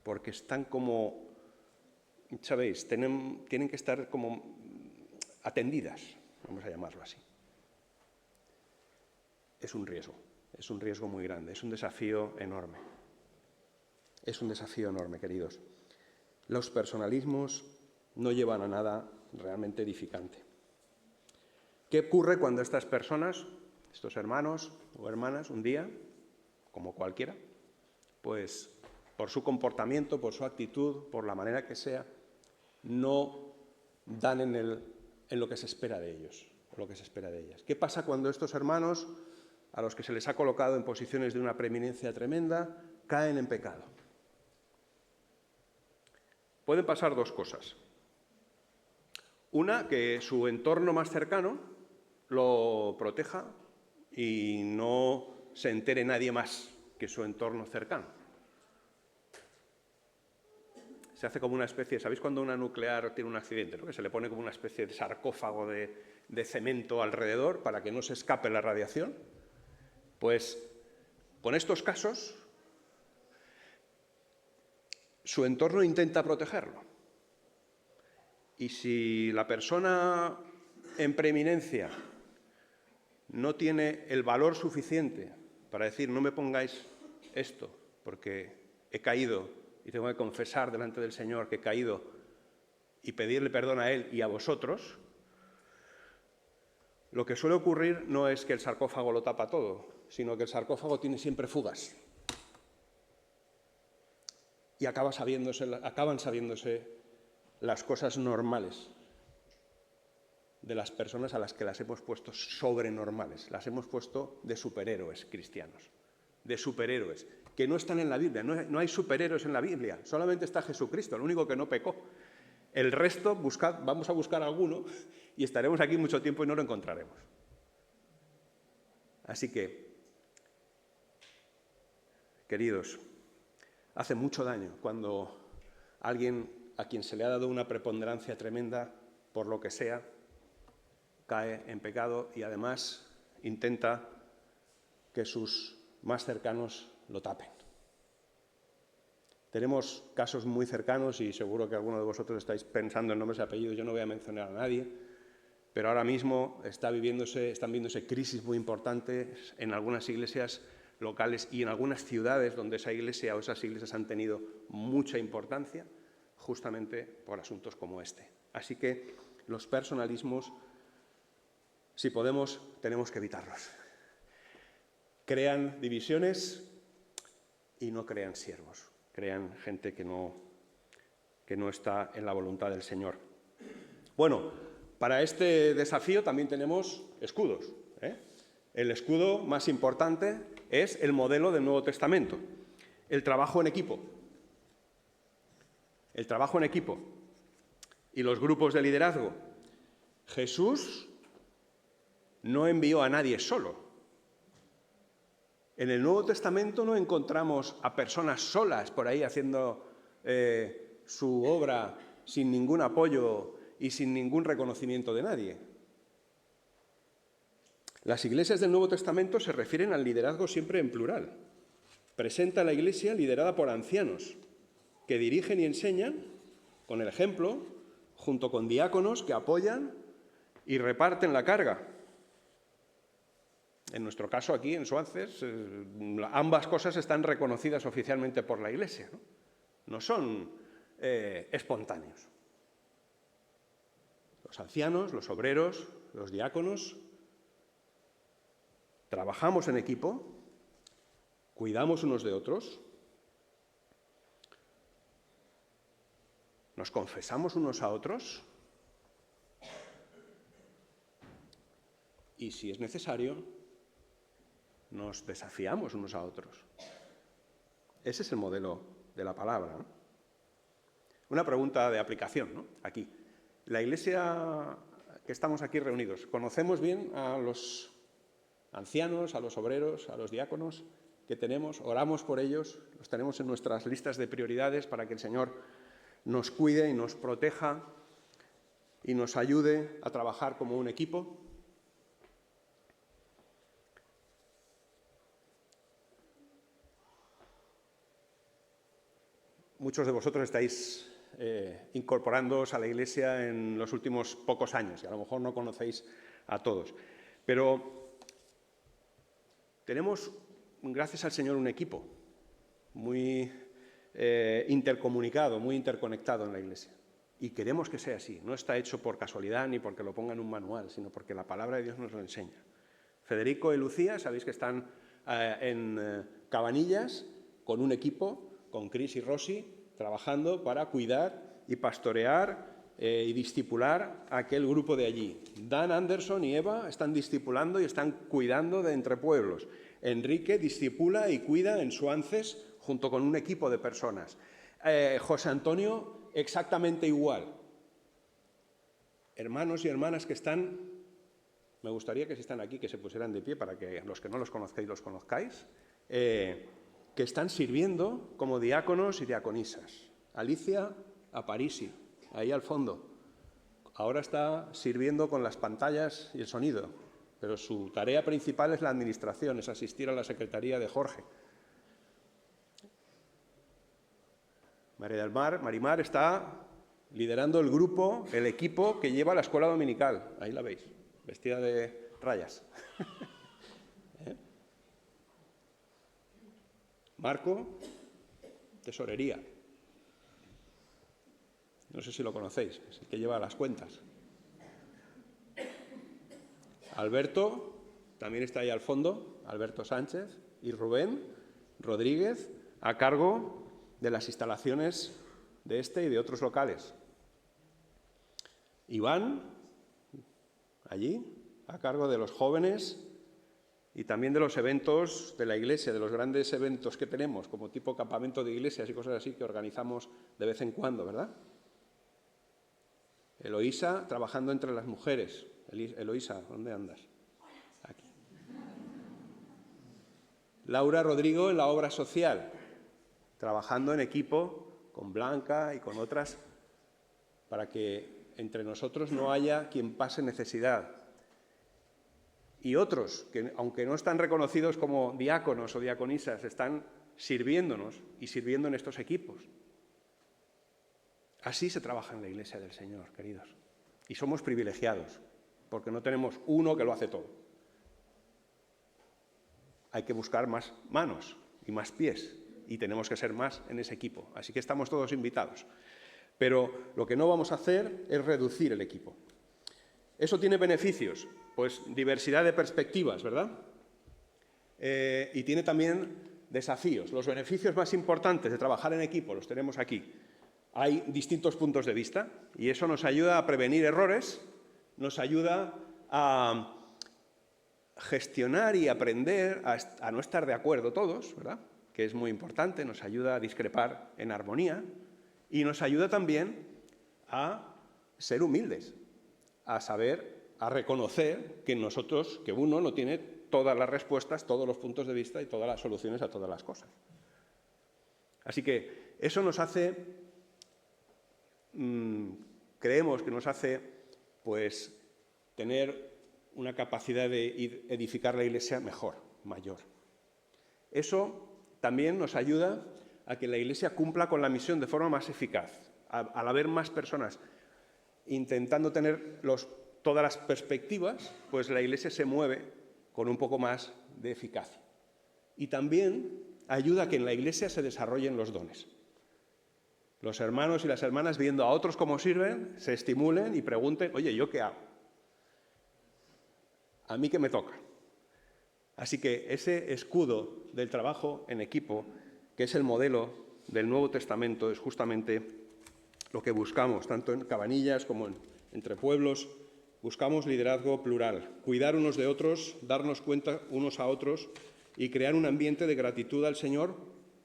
porque están como, ¿sabéis? Tienen que estar como atendidas, vamos a llamarlo así. Es un riesgo muy grande, es un desafío enorme. Es un desafío enorme, queridos. Los personalismos no llevan a nada realmente edificante. ¿Qué ocurre cuando estas personas, estos hermanos o hermanas, un día, como cualquiera, pues por su comportamiento, por su actitud, por la manera que sea, no dan en lo que se espera de ellos, lo que se espera de ellas? ¿Qué pasa cuando estos hermanos, a los que se les ha colocado en posiciones de una preeminencia tremenda, caen en pecado? Pueden pasar dos cosas. Una, que su entorno más cercano lo proteja y no se entere nadie más que su entorno cercano. Se hace como una especie, ¿sabéis cuando una nuclear tiene un accidente, ¿no? Que se le pone como una especie de sarcófago de cemento alrededor para que no se escape la radiación? Pues con estos casos, su entorno intenta protegerlo. Y si la persona en preeminencia no tiene el valor suficiente para decir no me pongáis esto porque he caído y tengo que confesar delante del Señor que he caído y pedirle perdón a Él y a vosotros, lo que suele ocurrir no es que el sarcófago lo tapa todo, sino que el sarcófago tiene siempre fugas. Y acaban sabiéndose las cosas normales de las personas a las que las hemos puesto sobrenormales, las hemos puesto de superhéroes cristianos, de superhéroes, que no están en la Biblia, no hay superhéroes en la Biblia, solamente está Jesucristo, el único que no pecó. El resto, vamos a buscar alguno y estaremos aquí mucho tiempo y no lo encontraremos. Así que, queridos, hace mucho daño cuando alguien a quien se le ha dado una preponderancia tremenda, por lo que sea, cae en pecado y además intenta que sus más cercanos lo tapen. Tenemos casos muy cercanos y seguro que alguno de vosotros estáis pensando en nombres y apellidos, yo no voy a mencionar a nadie, pero ahora mismo están viéndose crisis muy importantes en algunas iglesias locales y en algunas ciudades donde esa iglesia o esas iglesias han tenido mucha importancia, justamente por asuntos como este. Así que los personalismos, si podemos, tenemos que evitarlos. Crean divisiones y no crean siervos. Crean gente que no está en la voluntad del Señor. Bueno, para este desafío también tenemos escudos, ¿eh? El escudo más importante es el modelo del Nuevo Testamento, el trabajo en equipo. El trabajo en equipo y los grupos de liderazgo. Jesús no envió a nadie solo. En el Nuevo Testamento no encontramos a personas solas por ahí haciendo su obra sin ningún apoyo y sin ningún reconocimiento de nadie. Las iglesias del Nuevo Testamento se refieren al liderazgo siempre en plural. Presenta la iglesia liderada por ancianos que dirigen y enseñan con el ejemplo, junto con diáconos que apoyan y reparten la carga. En nuestro caso aquí, en Suances, ambas cosas están reconocidas oficialmente por la Iglesia, ¿no? No son espontáneos. Los ancianos, los obreros, los diáconos, trabajamos en equipo, cuidamos unos de otros, nos confesamos unos a otros y, si es necesario, nos desafiamos unos a otros. Ese es el modelo de la palabra, ¿no? Una pregunta de aplicación, ¿no? Aquí. La iglesia que estamos aquí reunidos, ¿conocemos bien a los ancianos, a los obreros, a los diáconos que tenemos? ¿Oramos por ellos? ¿Los tenemos en nuestras listas de prioridades para que el Señor nos cuide y nos proteja y nos ayude a trabajar como un equipo? Muchos de vosotros estáis incorporándoos a la Iglesia en los últimos pocos años y a lo mejor no conocéis a todos. Pero tenemos, gracias al Señor, un equipo muy intercomunicado, muy interconectado en la Iglesia. Y queremos que sea así. No está hecho por casualidad ni porque lo ponga en un manual, sino porque la palabra de Dios nos lo enseña. Federico y Lucía, sabéis que están en Cabanillas con un equipo, con Chris y Rosy, trabajando para cuidar y pastorear y discipular a aquel grupo de allí. Dan Anderson y Eva están discipulando y están cuidando de entre pueblos. Enrique discipula y cuida en Suances junto con un equipo de personas. José Antonio, exactamente igual. Hermanos y hermanas que están, me gustaría que si están aquí, que se pusieran de pie para que los que no los conozcáis, los conozcáis, que están sirviendo como diáconos y diaconisas. Alicia Aparici, ahí al fondo. Ahora está sirviendo con las pantallas y el sonido, pero su tarea principal es la administración, es asistir a la secretaría de Jorge. Marimar está liderando el grupo, el equipo que lleva la escuela dominical. Ahí la veis, vestida de rayas. Marco, tesorería. No sé si lo conocéis, es el que lleva las cuentas. Alberto, también está ahí al fondo, Alberto Sánchez, y Rubén Rodríguez, a cargo de las instalaciones de este y de otros locales. Iván, allí, a cargo de los jóvenes y también de los eventos de la iglesia, de los grandes eventos que tenemos, como tipo campamento de iglesias y cosas así que organizamos de vez en cuando, ¿verdad? Eloísa, trabajando entre las mujeres. Eloísa, ¿dónde andas? Aquí. Laura Rodrigo en la obra social, trabajando en equipo con Blanca y con otras, para que entre nosotros no haya quien pase necesidad. y otros que, aunque no están reconocidos como diáconos o diaconisas, están sirviéndonos y sirviendo en estos equipos. Así se trabaja en la Iglesia del Señor, queridos. Y somos privilegiados, porque no tenemos uno que lo hace todo. Hay que buscar más manos y más pies, y tenemos que ser más en ese equipo. Así que estamos todos invitados. Pero lo que no vamos a hacer es reducir el equipo. ¿Eso tiene beneficios? Pues diversidad de perspectivas, ¿verdad? Y tiene también desafíos. Los beneficios más importantes de trabajar en equipo los tenemos aquí. Hay distintos puntos de vista y eso nos ayuda a prevenir errores, nos ayuda a gestionar y aprender a no estar de acuerdo todos, ¿verdad? Que es muy importante, nos ayuda a discrepar en armonía y nos ayuda también a ser humildes, a saber, a reconocer que que uno no tiene todas las respuestas, todos los puntos de vista y todas las soluciones a todas las cosas. Así que eso nos hace, creemos que nos hace, pues, tener una capacidad de edificar la Iglesia mejor, mayor. Eso también nos ayuda a que la Iglesia cumpla con la misión de forma más eficaz. Al haber más personas intentando tener todas las perspectivas, pues la Iglesia se mueve con un poco más de eficacia. Y también ayuda a que en la Iglesia se desarrollen los dones. Los hermanos y las hermanas, viendo a otros cómo sirven, se estimulen y pregunten, oye, ¿yo qué hago? ¿A mí qué me toca? Así que ese escudo del trabajo en equipo, que es el modelo del Nuevo Testamento, es justamente lo que buscamos, tanto en Cabanillas como entre pueblos. Buscamos liderazgo plural, cuidar unos de otros, darnos cuenta unos a otros y crear un ambiente de gratitud al Señor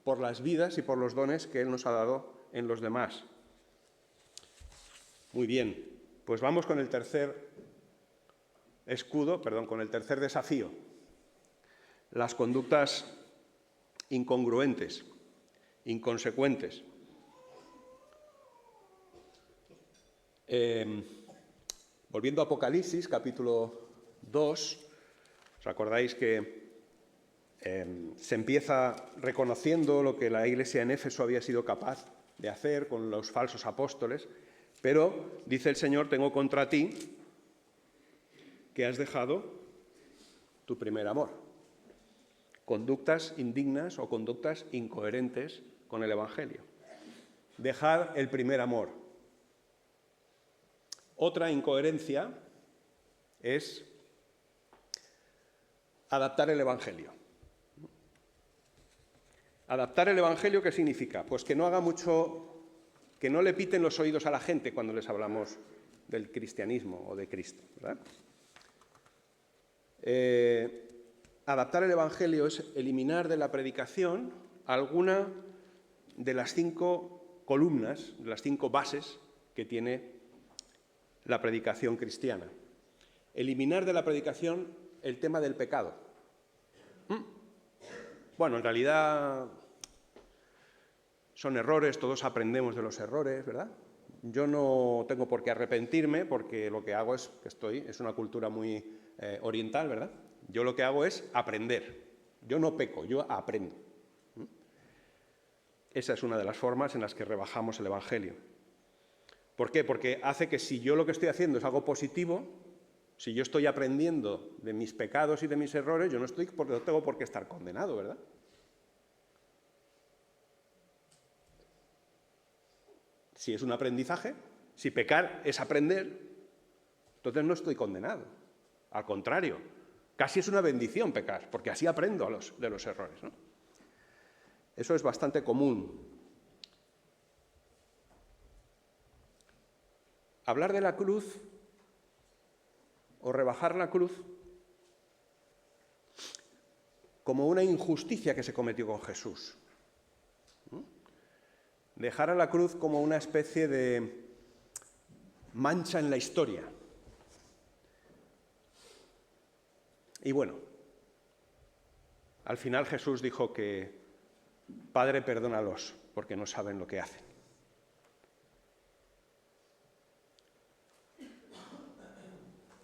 por las vidas y por los dones que Él nos ha dado en los demás. Muy bien, pues vamos con el tercer con el tercer desafío. Las conductas incongruentes, inconsecuentes. Volviendo a Apocalipsis, capítulo 2, ¿os acordáis que se empieza reconociendo lo que la Iglesia en Éfeso había sido capaz de hacer con los falsos apóstoles? Pero, dice el Señor, tengo contra ti que has dejado tu primer amor. Conductas indignas o conductas incoherentes con el Evangelio. Dejar el primer amor. Otra incoherencia es adaptar el Evangelio. ¿Adaptar el Evangelio qué significa? Pues que no haga mucho, que no le piten los oídos a la gente cuando les hablamos del cristianismo o de Cristo, ¿verdad? Adaptar el Evangelio es eliminar de la predicación alguna de las 5 columnas, de las 5 bases que tiene la predicación cristiana. Eliminar de la predicación el tema del pecado. Bueno, en realidad son errores, todos aprendemos de los errores, ¿verdad? Yo no tengo por qué arrepentirme porque lo que hago es una cultura muy oriental, ¿verdad? Yo lo que hago es aprender. Yo no peco, yo aprendo. Esa es una de las formas en las que rebajamos el Evangelio. ¿Por qué? Porque hace que si yo lo que estoy haciendo es algo positivo, si yo estoy aprendiendo de mis pecados y de mis errores, yo no tengo por qué estar condenado, ¿verdad? Si es un aprendizaje, si pecar es aprender, entonces no estoy condenado. Al contrario, casi es una bendición pecar, porque así aprendo de los errores, ¿no? Eso es bastante común. Hablar de la cruz o rebajar la cruz como una injusticia que se cometió con Jesús. Dejar a la cruz como una especie de mancha en la historia. Y bueno, al final Jesús dijo que Padre, perdónalos, porque no saben lo que hacen.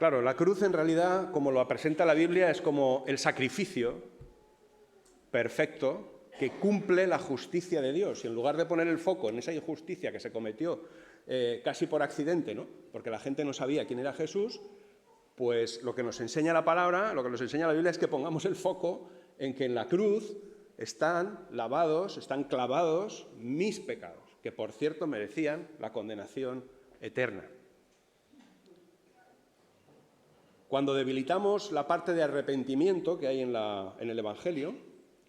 Claro, la cruz en realidad, como lo presenta la Biblia, es como el sacrificio perfecto que cumple la justicia de Dios. Y en lugar de poner el foco en esa injusticia que se cometió casi por accidente, ¿no?, porque la gente no sabía quién era Jesús, pues lo que nos enseña la palabra, lo que nos enseña la Biblia es que pongamos el foco en que en la cruz están lavados, están clavados mis pecados, que por cierto merecían la condenación eterna. Cuando debilitamos la parte de arrepentimiento que hay en el Evangelio,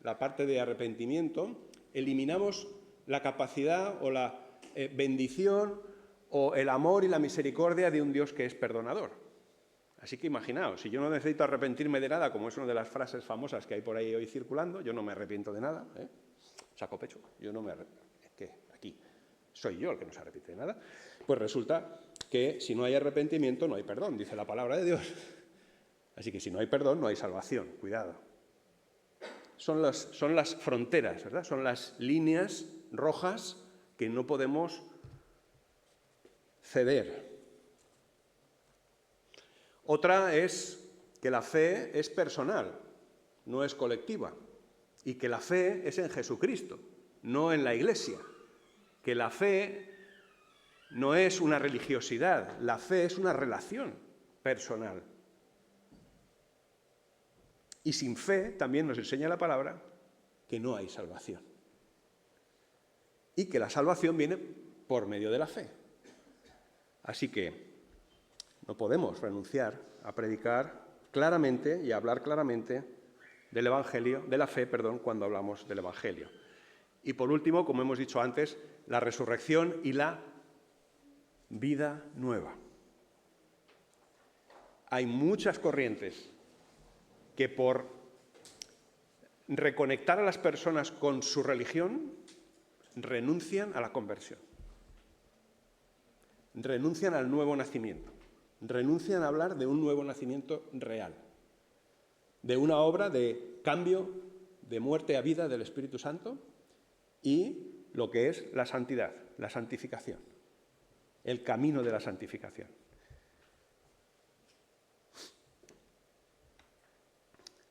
la parte de arrepentimiento, eliminamos la capacidad o la bendición o el amor y la misericordia de un Dios que es perdonador. Así que imaginaos, si yo no necesito arrepentirme de nada, como es una de las frases famosas que hay por ahí hoy circulando, yo no me arrepiento de nada, saco pecho, yo no me arrepiento. ¿Qué? Aquí soy yo el que no se arrepiente de nada. Pues resulta que si no hay arrepentimiento no hay perdón, dice la palabra de Dios. Así que si no hay perdón no hay salvación, cuidado. Son las fronteras, ¿verdad? Son las líneas rojas que no podemos ceder. Otra es que la fe es personal, no es colectiva, y que la fe es en Jesucristo, no en la Iglesia. Que la fe no es una religiosidad, la fe es una relación personal. Y sin fe, también nos enseña la palabra, que no hay salvación. Y que la salvación viene por medio de la fe. Así que no podemos renunciar a predicar claramente y a hablar claramente del Evangelio, de la fe, cuando hablamos del Evangelio. Y por último, como hemos dicho antes, la resurrección y la vida nueva. Hay muchas corrientes que por reconectar a las personas con su religión renuncian a la conversión, renuncian al nuevo nacimiento, renuncian a hablar de un nuevo nacimiento real, de una obra de cambio de muerte a vida del Espíritu Santo y lo que es la santidad, la santificación, el camino de la santificación.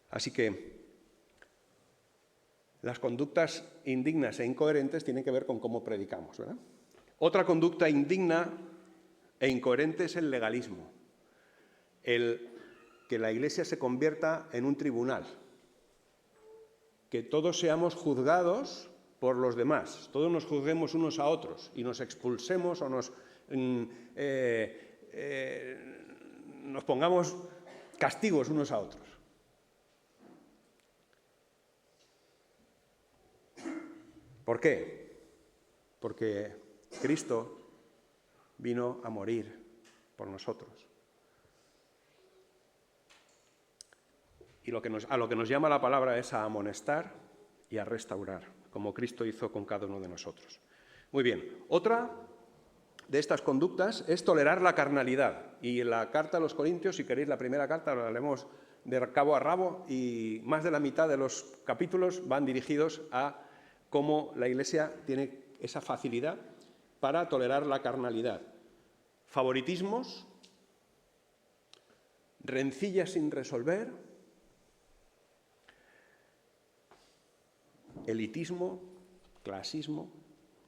Así que las conductas indignas e incoherentes tienen que ver con cómo predicamos, ¿verdad? Otra conducta indigna e incoherente es el legalismo, el que la Iglesia se convierta en un tribunal, que todos seamos juzgados por los demás, todos nos juzguemos unos a otros y nos expulsemos o nos pongamos castigos unos a otros. ¿Por qué? Porque Cristo vino a morir por nosotros. Y a lo que nos llama la palabra es a amonestar y a restaurar, como Cristo hizo con cada uno de nosotros. Muy bien, otra de estas conductas es tolerar la carnalidad. Y en la carta a los Corintios, si queréis la primera carta, la leemos de cabo a rabo y más de la mitad de los capítulos van dirigidos a cómo la Iglesia tiene esa facilidad para tolerar la carnalidad. Favoritismos, rencillas sin resolver, elitismo, clasismo,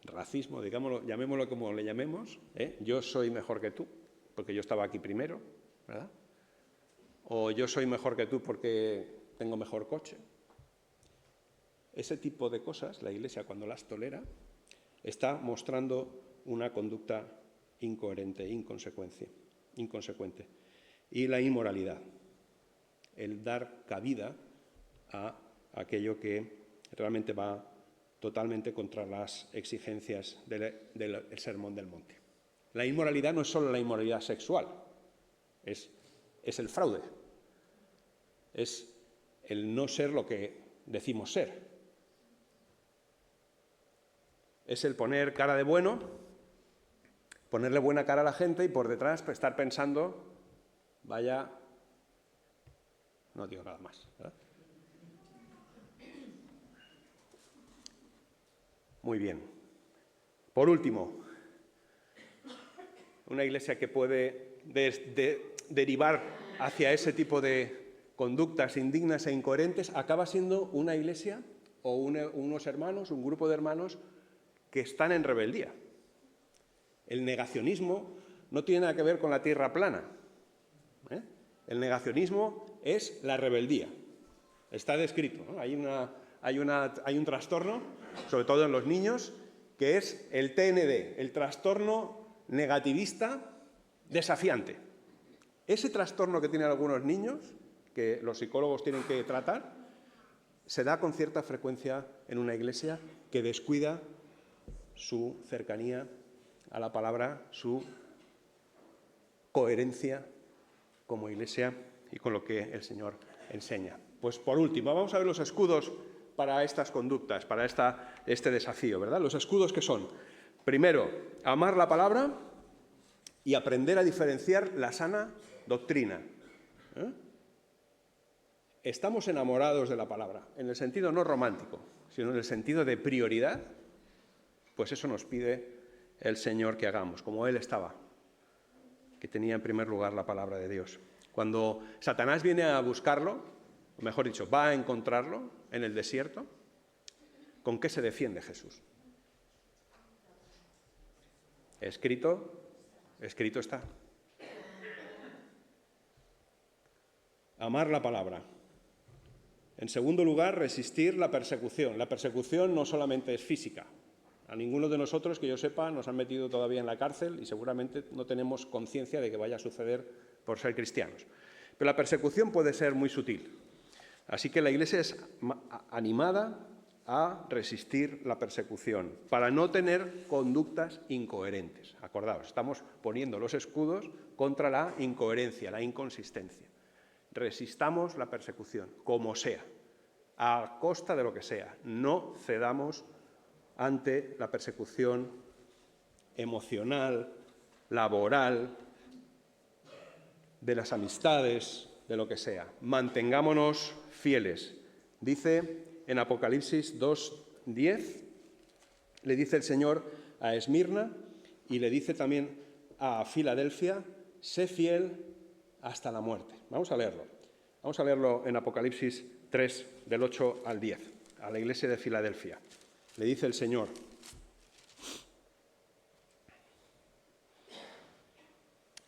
racismo, digámoslo, llamémoslo como le llamemos, yo soy mejor que tú porque yo estaba aquí primero, ¿verdad? O yo soy mejor que tú porque tengo mejor coche. Ese tipo de cosas, la Iglesia cuando las tolera, está mostrando una conducta incoherente, inconsecuente. Y la inmoralidad, el dar cabida a aquello que realmente va totalmente contra las exigencias del Sermón del Monte. La inmoralidad no es solo la inmoralidad sexual, es el fraude, es el no ser lo que decimos ser. Es el poner cara de bueno, ponerle buena cara a la gente y por detrás estar pensando, vaya, no digo nada más, ¿verdad? Muy bien. Por último, una Iglesia que puede derivar hacia ese tipo de conductas indignas e incoherentes, acaba siendo una iglesia o unos hermanos, un grupo de hermanos que están en rebeldía. El negacionismo no tiene nada que ver con la tierra plana. El negacionismo es la rebeldía. Está descrito, ¿no? Hay un trastorno, sobre todo en los niños, que es el TND, el trastorno negativista desafiante. Ese trastorno que tienen algunos niños, que los psicólogos tienen que tratar, se da con cierta frecuencia en una iglesia que descuida su cercanía a la palabra, su coherencia como iglesia y con lo que el Señor enseña. Pues por último, vamos a ver los escudos para estas conductas, para este desafío, ¿verdad? Los escudos que son, primero, amar la palabra y aprender a diferenciar la sana doctrina. Estamos enamorados de la palabra, en el sentido no romántico, sino en el sentido de prioridad, pues eso nos pide el Señor que hagamos, como Él estaba, que tenía en primer lugar la palabra de Dios. Cuando Satanás viene a buscarlo, o mejor dicho, va a encontrarlo en el desierto, ¿con qué se defiende Jesús? Escrito está. Amar la palabra. En segundo lugar, resistir la persecución. La persecución no solamente es física. A ninguno de nosotros, que yo sepa, nos han metido todavía en la cárcel y seguramente no tenemos conciencia de que vaya a suceder por ser cristianos. Pero la persecución puede ser muy sutil. Así que la Iglesia es animada a resistir la persecución para no tener conductas incoherentes. Acordaos, estamos poniendo los escudos contra la incoherencia, la inconsistencia. Resistamos la persecución, como sea, a costa de lo que sea. No cedamos ante la persecución emocional, laboral, de las amistades, de lo que sea. Mantengámonos fieles. Dice en Apocalipsis 2:10, le dice el Señor a Esmirna y le dice también a Filadelfia, sé fiel hasta la muerte. Vamos a leerlo. Vamos a leerlo en Apocalipsis 3, del 8 al 10, a la iglesia de Filadelfia. Le dice el Señor,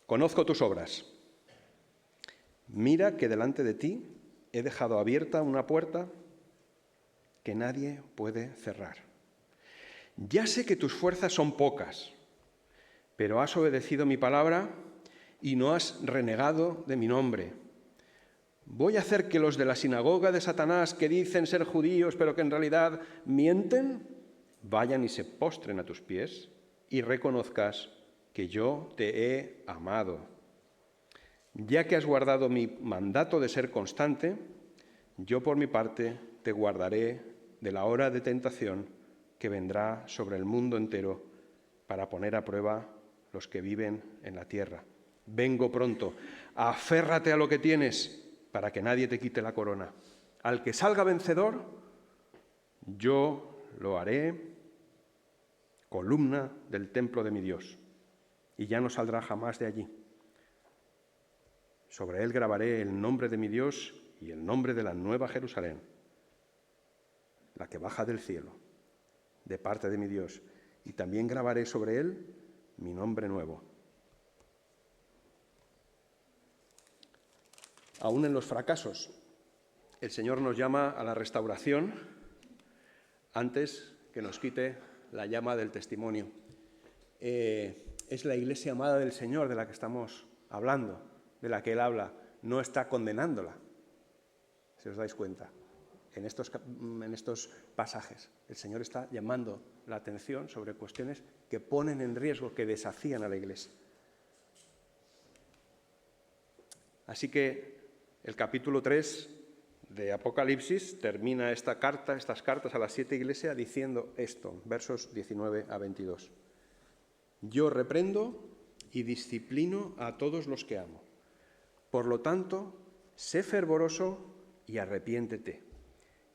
conozco tus obras. Mira que delante de ti he dejado abierta una puerta que nadie puede cerrar. Ya sé que tus fuerzas son pocas, pero has obedecido mi palabra y no has renegado de mi nombre. Voy a hacer que los de la sinagoga de Satanás, que dicen ser judíos, pero que en realidad mienten, vayan y se postren a tus pies y reconozcas que yo te he amado. Ya que has guardado mi mandato de ser constante, yo por mi parte te guardaré de la hora de tentación que vendrá sobre el mundo entero para poner a prueba los que viven en la tierra. Vengo pronto, aférrate a lo que tienes para que nadie te quite la corona. Al que salga vencedor, yo lo haré columna del templo de mi Dios, y ya no saldrá jamás de allí. Sobre él grabaré el nombre de mi Dios y el nombre de la nueva Jerusalén, la que baja del cielo, de parte de mi Dios, y también grabaré sobre él mi nombre nuevo. Aún en los fracasos, el Señor nos llama a la restauración antes que nos quite la llama del testimonio. Es la iglesia amada del Señor de la que estamos hablando, de la que Él habla, no está condenándola, si os dais cuenta. En estos pasajes, el Señor está llamando la atención sobre cuestiones que ponen en riesgo, que desafían a la iglesia. Así que el capítulo 3 de Apocalipsis termina estas cartas a las 7 iglesias diciendo esto, versos 19 a 22. Yo reprendo y disciplino a todos los que amo. Por lo tanto, sé fervoroso y arrepiéntete.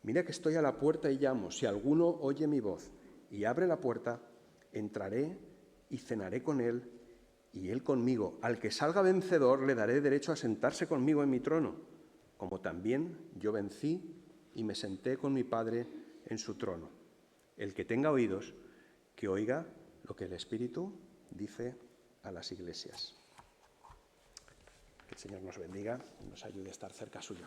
Mira que estoy a la puerta y llamo. Si alguno oye mi voz y abre la puerta, entraré y cenaré con él y Él conmigo. Al que salga vencedor le daré derecho a sentarse conmigo en mi trono, como también yo vencí y me senté con mi Padre en su trono. El que tenga oídos, que oiga lo que el Espíritu dice a las iglesias. Que el Señor nos bendiga y nos ayude a estar cerca suyo.